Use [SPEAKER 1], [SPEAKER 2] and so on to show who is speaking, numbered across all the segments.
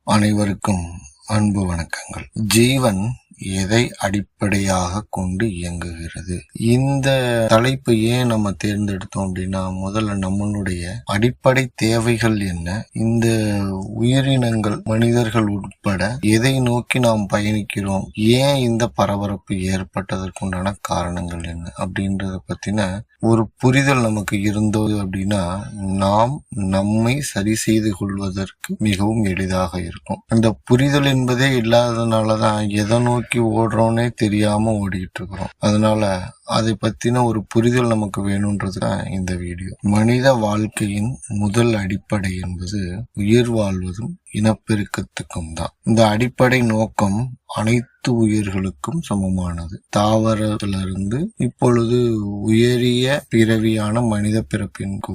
[SPEAKER 1] அனைவருக்கும் அன்பு வணக்கங்கள். ஜீவன் எதை அடிப்படையாக கொண்டு இயங்குகிறது? இந்த தலைப்பை ஏன் நம்ம தேர்ந்தெடுத்தோம் அப்படின்னா, முதல்ல நம்மளுடைய அடிப்படை தேவைகள் என்ன, இந்த உயிரினங்கள் மனிதர்கள் உட்பட எதை நோக்கி நாம் பயணிக்கிறோம், ஏன் இந்த பரபரப்பு ஏற்பட்டதற்குண்டான காரணங்கள் என்ன அப்படின்றத பத்தின ஒரு புரிதல் நமக்கு இருந்தது அப்படின்னா நாம் நம்மை சரி செய்து கொள்வதற்கு மிகவும் எளிதாக இருக்கும். அந்த புரிதல் என்பதே இல்லாதனாலதான் எதை நோக்கி ஓடுறோன்னே தெரியாம ஓடிட்டு இருக்கிறோம். அதனால அதை பத்தின ஒரு புரிதல் நமக்கு வேணும்ன்றதுதான் இந்த வீடியோ. மனித வாழ்க்கையின் முதல் அடிப்படை என்பது உயிர் வாழ்வதும் இனப்பெருக்கத்துக்கும் தான். இந்த அடிப்படை நோக்கம் அனைத்து உயிர்களுக்கும் சமமானது. தாவரத்திலிருந்து இப்பொழுது உயரிய பிறவியான மனித பிறப்பிற்கு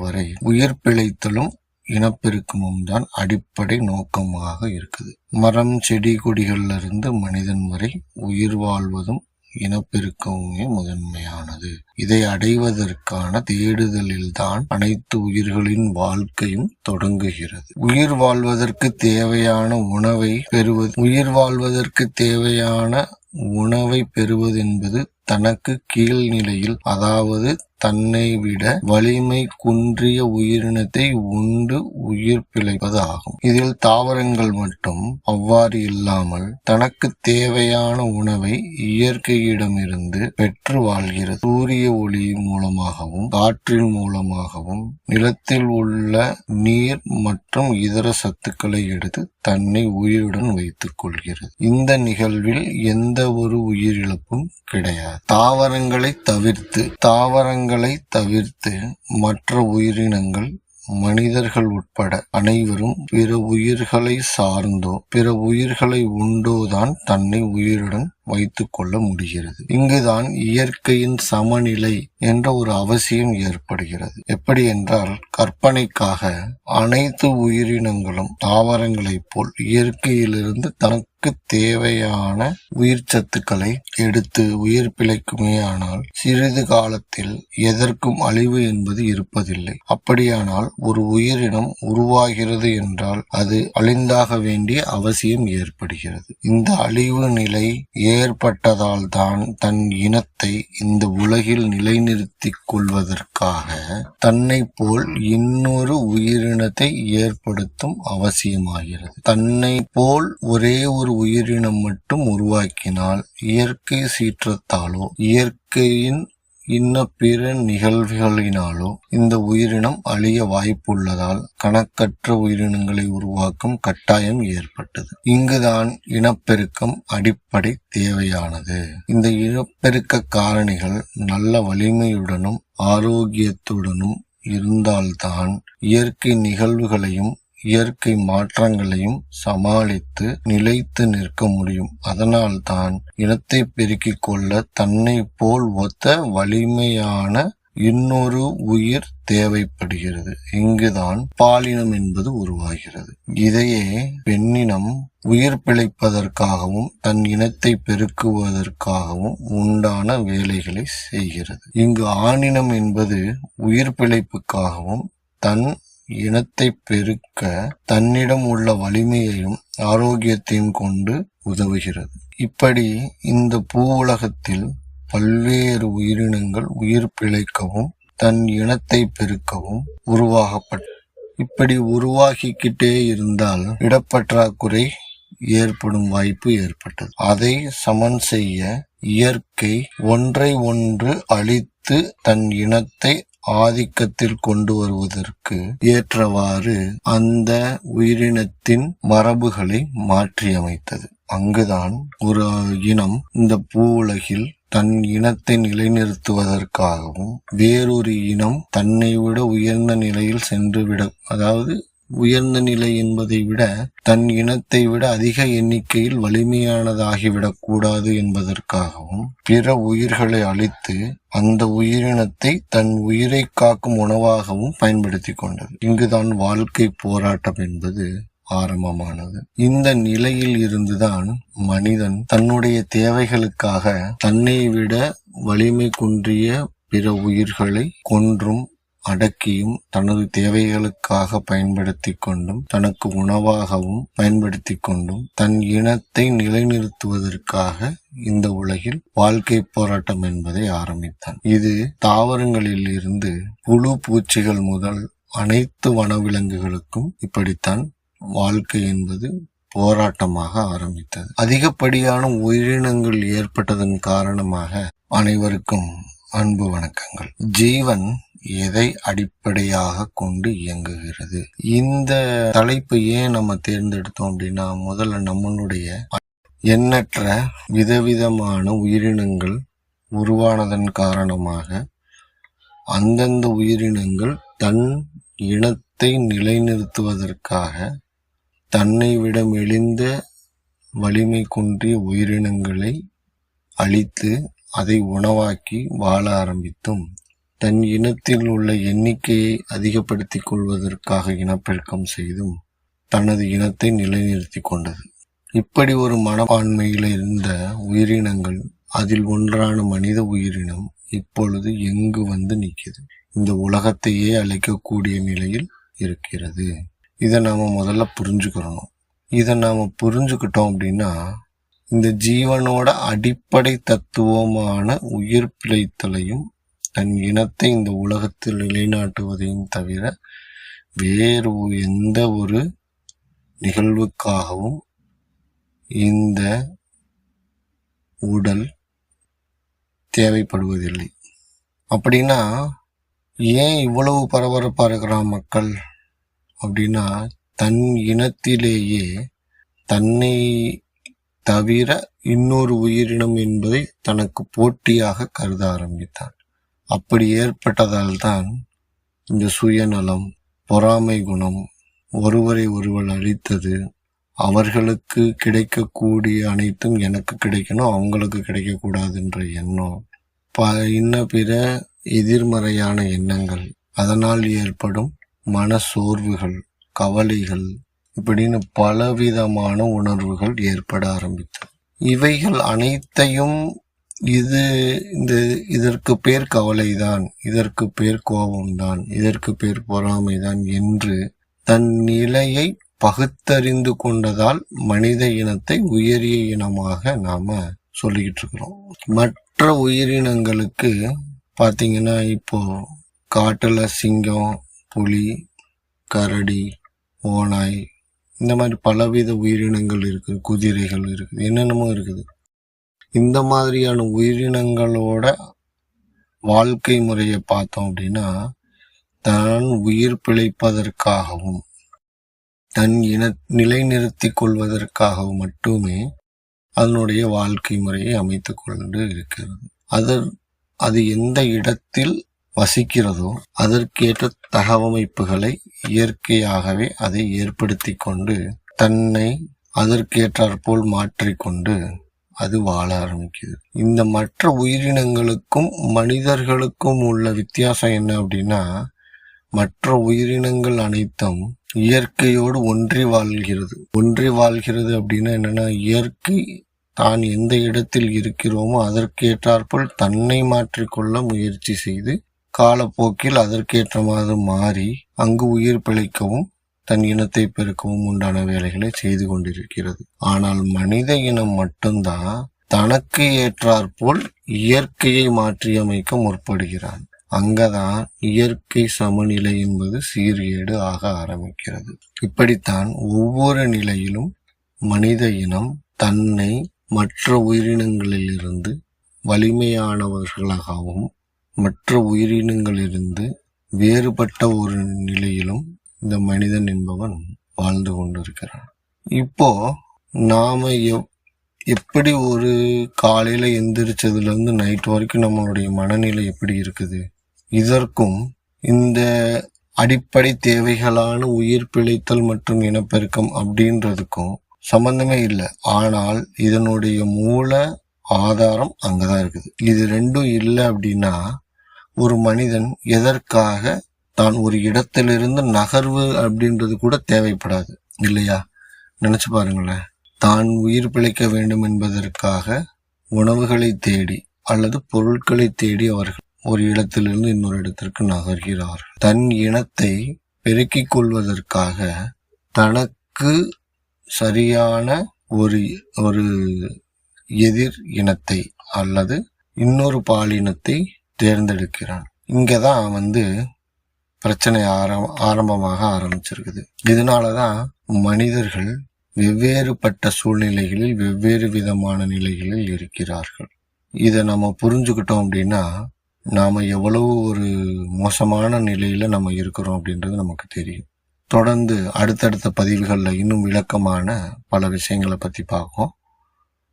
[SPEAKER 1] வரை உயிர் பிழைத்தலும் இனப்பெருக்கமும் தான் அடிப்படை நோக்கமாக இருக்குது. மரம் செடி கொடிகள்ல இருந்து மனிதன் வரை உயிர் வாழ்வதும் இனப்பெருக்கமுமே முதன்மையானது. இதை அடைவதற்கான தேடுதலில்தான் அனைத்து உயிர்களின் வாழ்க்கையும் தொடங்குகிறது. உயிர் வாழ்வதற்கு தேவையான உணவை பெறுவது என்பது தனக்கு கீழ்நிலையில், அதாவது தன்னை விட வலிமை குன்றிய உயிரினத்தை உண்டு உயிர் பிழைப்பது ஆகும். இதில் தாவரங்கள் மட்டும் அவ்வாறு இல்லாமல் தனக்கு தேவையான உணவை இயற்கையிடமிருந்து பெற்று வாழ்கிறது. சூரிய ஒளி மூலமாகவும் காற்றின் மூலமாகவும் நிலத்தில் உள்ள நீர் மற்றும் இதர சத்துக்களை எடுத்து தன்னை உயிருடன் வைத்துக் கொள்கிறது. இந்த நிகழ்வில் எந்த ஒரு உயிரிழப்பும் கிடையாது. தாவரங்களை தவிர்த்து மற்ற உயிரினங்கள், மனிதர்கள் உட்பட அனைவரும் பிற உயிர்களை சார்ந்தோ பிற உயிர்களை உண்டோதான் தன்னை உயிருடன் வைத்துக் கொள்ள முடிகிறது. இங்குதான் இயற்கையின் சமநிலை என்ற ஒரு அவசியம் ஏற்படுகிறது. எப்படி என்றால், கற்பனைக்காக அனைத்து உயிரினங்களும் தாவரங்களைப் போல் இயற்கையிலிருந்து தனக்கு தேவையான உயிர் சத்துக்களை எடுத்து உயிர் பிழைக்குமே. ஆனால் சிறிது காலத்தில் எதற்கும் அழிவு என்பது இருப்பதில்லை. அப்படியானால் ஒரு உயிரினம் உருவாகிறது என்றால் அது அழிந்தாக வேண்டிய அவசியம் ஏற்படுகிறது. இந்த அழிவு நிலை ஏற்பட்டதால் தான் தன் இனத்தை இந்த உலகில் நிலைநிறுத்திக் கொள்வதற்காக தன்னை போல் இன்னொரு உயிரினத்தை ஏற்படுத்தும் அவசியமாகிறது. தன்னை போல் ஒரே ஒரு உயிரினம் மட்டும் உருவாக்கினால் இயற்கை சீற்றத்தாலோ இயற்கையின் பிற நிகழ்வுகளினாலோ இந்த உயிரினம் அழிய வாய்ப்புள்ளதால் கணக்கற்ற உயிரினங்களை உருவாக்கும் கட்டாயம் ஏற்பட்டது. இங்குதான் இனப்பெருக்கம் அடிப்படை தேவையானது. இந்த இனப்பெருக்க காரணிகள் நல்ல வலிமையுடனும் ஆரோக்கியத்துடனும் இருந்தால்தான் இயற்கை நிகழ்வுகளையும் இயற்கை மாற்றங்களையும் சமாளித்து நிலைத்து நிற்க முடியும். அதனால் தான் இனத்தை பெருக்கிக் கொள்ள தன்னை போல் ஒத்த வலிமையான இன்னொரு உயிர் தேவைப்படுகிறது. இங்குதான் பாலினம் என்பது உருவாகிறது. இதையே பெண்ணினம் உயிர் பிழைப்பதற்காகவும் தன் இனத்தை பெருக்குவதற்காகவும் உண்டான வேலைகளை செய்கிறது. இங்கு ஆணினம் என்பது உயிர் பிழைப்புக்காகவும் தன் இனத்தை பெருக்க தன்னிடம் உள்ள வலிமையையும் ஆரோக்கியத்தையும் கொண்டு உதவுகிறது. இப்படி இந்த பூ உலகத்தில் பல்வேறு உயிரினங்கள் உயிர் பிழைக்கவும் தன் இனத்தை பெருக்கவும் இப்படி உருவாகிக்கிட்டே இருந்தால் இடப்பற்றாக்குறை ஏற்படும் வாய்ப்பு ஏற்பட்டது. அதை சமன் செய்ய இயற்கை ஒன்றை ஒன்று அழித்து தன் இனத்தை ஆதிக்கத்தில் கொண்டு வருவதற்கு ஏற்றவாறு அந்த உயிரினத்தின் மரபுகளை மாற்றியமைத்தது. அங்குதான் ஒரு இனம் இந்த பூ உலகில் தன் இனத்தை நிலைநிறுத்துவதற்காகவும் வேறொரு இனம் தன்னை விட உயர்ந்த நிலையில் அதாவது உயர்ந்த நிலை என்பதை விட தன் இனத்தை விட அதிக எண்ணிக்கையில் வலிமையானதாகிவிடக் கூடாது என்பதற்காகவும் பிற உயிர்களை அழித்து அந்த உயிரினத்தை தன் உயிரை காக்கும் உணவாகவும் பயன்படுத்தி கொண்டது. இங்குதான் வாழ்க்கை போராட்டம் என்பது ஆரம்பமானது. இந்த நிலையில் இருந்துதான் மனிதன் தன்னுடைய தேவைகளுக்காக தன்னை விட வலிமை குன்றிய பிற உயிர்களை கொன்றும் அடக்கியும் தனது தேவைகளுக்காக பயன்படுத்தி கொண்டும் தனக்கு உணவாகவும் பயன்படுத்தி கொண்டும் தன் இனத்தை நிலைநிறுத்துவதற்காக இந்த உலகில் வாழ்க்கை போராட்டம் என்பதை ஆரம்பித்தான். இது தாவரங்களில் இருந்து புழு பூச்சிகள் முதல் அனைத்து வனவிலங்குகளுக்கும் இப்படித்தான் வாழ்க்கை என்பது போராட்டமாக ஆரம்பித்தது. அதிகப்படியான உயிரினங்கள் ஏற்பட்டதன் காரணமாக அனைவருக்கும் அன்பு வணக்கங்கள். ஜீவன் எதை அடிப்படையாக கொண்டு இயங்குகிறது? இந்த தலைப்பை ஏன் நம்ம தேர்ந்தெடுத்தோம் அப்படின்னா, முதல்ல நம்மளுடைய எண்ணற்ற விதவிதமான உயிரினங்கள் உருவானதன் காரணமாக அந்தந்த உயிரினங்கள் தன் இனத்தை நிலைநிறுத்துவதற்காக தன்னை விட மெலிந்த வலிமை குன்றிய உயிரினங்களை அழித்து அதை உணவாக்கி வாழ ஆரம்பித்தும் தன் இனத்தில் உள்ள எண்ணிக்கையை அதிகப்படுத்திக் கொள்வதற்காக இனப்பெருக்கம் செய்தும் தனது இனத்தை நிலைநிறுத்தி கொண்டது. இப்படி ஒரு மனப்பான்மையில் இருந்த உயிரினங்கள், அதில் ஒன்றான மனித உயிரினம் இப்பொழுது எங்கு வந்து நிற்கிறது? இந்த உலகத்தையே அழிக்கக்கூடிய நிலையில் இருக்கிறது. இதை நாம முதல்ல புரிஞ்சுக்கிறோம். இதை நாம புரிஞ்சுக்கிட்டோம் அப்படின்னா, இந்த ஜீவனோட அடிப்படை தத்துவமான உயிர் பிழைத்தலையும் தன் இனத்தை இந்த உலகத்தில் நிலைநாட்டுவதையும் தவிர வேறு எந்த ஒரு நிகழ்வுக்காகவும் இந்த உடல் தேவைப்படுவதில்லை. அப்படின்னா ஏன் இவ்வளவு பரபரப்பா இருக்கிறான் மக்கள் அப்படின்னா, தன் இனத்திலேயே தன்னை தவிர இன்னொரு உயிரினம் என்பதை தனக்கு போட்டியாக கருத ஆரம்பித்தான். அப்படி ஏற்பட்டதால் தான் இந்த சுயநலம், பொறாமை குணம், ஒருவரை ஒருவர் அழித்தது, அவர்களுக்கு கிடைக்கக்கூடிய அனைத்தும் எனக்கு கிடைக்கணும், அவங்களுக்கு கிடைக்கக்கூடாதுன்ற எண்ணம், இன்ன பிற எதிர்மறையான எண்ணங்கள், அதனால் ஏற்படும் மன சோர்வுகள், கவலைகள், இப்படின்னு பலவிதமான உணர்வுகள் ஏற்பட ஆரம்பித்தது. இவைகள் அனைத்தையும் இதற்கு பேர் கவலைதான், இதற்கு பேர் கோபம்தான், இதற்கு பேர் பொறாமைதான் என்று தன் நிலையை பகுத்தறிந்து கொண்டதால் மனித இனத்தை உயரிய இனமாக நாம சொல்லிக்கிட்டு இருக்கிறோம். மற்ற உயிரினங்களுக்கு பாத்தீங்கன்னா, இப்போ காட்டுல சிங்கம், புலி, கரடி, ஓநாய், இந்த மாதிரி பலவித உயிரினங்கள் இருக்குது, குதிரைகள் இருக்குது, என்னென்னமோ இருக்குது. இந்த மாதிரியான உயிரினங்களோட வாழ்க்கை முறையை பார்த்தோம் அப்படின்னா, தான் உயிர் பிழைப்பதற்காகவும் தன் நிலைநிறுத்திக் கொள்வதற்காகவும் மட்டுமே அதனுடைய வாழ்க்கை முறையை அமைத்துக் கொண்டு இருக்கிறது. அது எந்த இடத்தில் வசிக்கிறதோ அதற்கேற்ற தகவமைப்புகளை இயற்கையாகவே அதை ஏற்படுத்தி கொண்டு தன்னை அதற்கேற்றாற்போல் மாற்றிக்கொண்டு அது வாழ ஆரம்பிக்குது. இந்த மற்ற உயிரினங்களுக்கும் மனிதர்களுக்கும் உள்ள வித்தியாசம் என்ன அப்படின்னா, மற்ற உயிரினங்கள் அனைத்தும் இயற்கையோடு ஒன்றி வாழ்கிறது அப்படின்னா என்னன்னா, இயற்கை தான் எந்த இடத்தில் இருக்கிறோமோ அதற்கேற்றாற்போல் தன்னை மாற்றிக்கொள்ள முயற்சி செய்து காலப்போக்கில் அதற்கேற்ற மாதிரி மாறி அங்கு உயிர் பிழைக்கவும் தன் இனத்தை பெருக்கவும் உண்டான வேலைகளை செய்து கொண்டிருக்கிறது. ஆனால் மனித இனம் மட்டும்தான் தனக்கு ஏற்றாற்போல் இயற்கையை மாற்றியமைக்க முற்படுகிறான். அங்கதான் இயற்கை சமநிலை என்பது சீர்கேடு ஆக ஆரம்பிக்கிறது. இப்படித்தான் ஒவ்வொரு நிலையிலும் மனித இனம் தன்னை மற்ற உயிரினங்களிலிருந்து வலிமையானவர்களாகவும் மற்ற உயிரினங்களிலிருந்து வேறுபட்ட ஒரு நிலையிலும் இந்த மனிதன் என்பவன் வாழ்ந்து கொண்டிருக்கிறான். இப்போ நாம எப்படி ஒரு காலையில எந்திரிச்சதுல இருந்து நைட் வரைக்கும் நம்மளுடைய மனநிலை எப்படி இருக்குது, இதற்கும் இந்த அடிப்படை தேவைகளான உயிர் பிழைத்தல் மற்றும் இனப்பெருக்கம் அப்படின்றதுக்கும் சம்பந்தமே இல்லை. ஆனால் இதனுடைய மூல ஆதாரம் அங்கதான் இருக்குது. இது ரெண்டும் இல்லை அப்படின்னா ஒரு மனிதன் எதற்காக தான் ஒரு இடத்திலிருந்து நகர்வு அப்படின்றது கூட தேவைப்படாது இல்லையா? நினைச்சு பாருங்களேன். தான் உயிர் பிழைக்க வேண்டும் என்பதற்காக உணவுகளை தேடி அல்லது பொருட்களை தேடி அவர்கள் ஒரு இடத்திலிருந்து இன்னொரு இடத்திற்கு நகர்கிறார்கள். தன் இனத்தை பெருக்கிக் கொள்வதற்காக தனக்கு சரியான ஒரு ஒரு எதிர் இனத்தை அல்லது இன்னொரு பாலினத்தை தேர்ந்தெடுக்கிறான். இங்கதான் பிரச்சனை ஆரம்பமாக ஆரம்பிச்சிருக்குது. இதனாலதான் மனிதர்கள் வெவ்வேறுபட்ட சூழ்நிலைகளில் வெவ்வேறு விதமான நிலைகளில் இருக்கிறார்கள். இதை நம்ம புரிஞ்சுக்கிட்டோம் அப்படின்னா நாம எவ்வளவு ஒரு மோசமான நிலையில நம்ம இருக்கிறோம் அப்படின்றது நமக்கு தெரியும். தொடர்ந்து அடுத்தடுத்த பதிவுகள்ல இன்னும் விளக்கமான பல விஷயங்களை பத்தி பார்ப்போம்.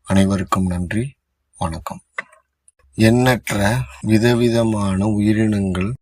[SPEAKER 1] அனைவருக்கும் நன்றி, வணக்கம். எண்ணற்ற விதவிதமான உயிரினங்கள்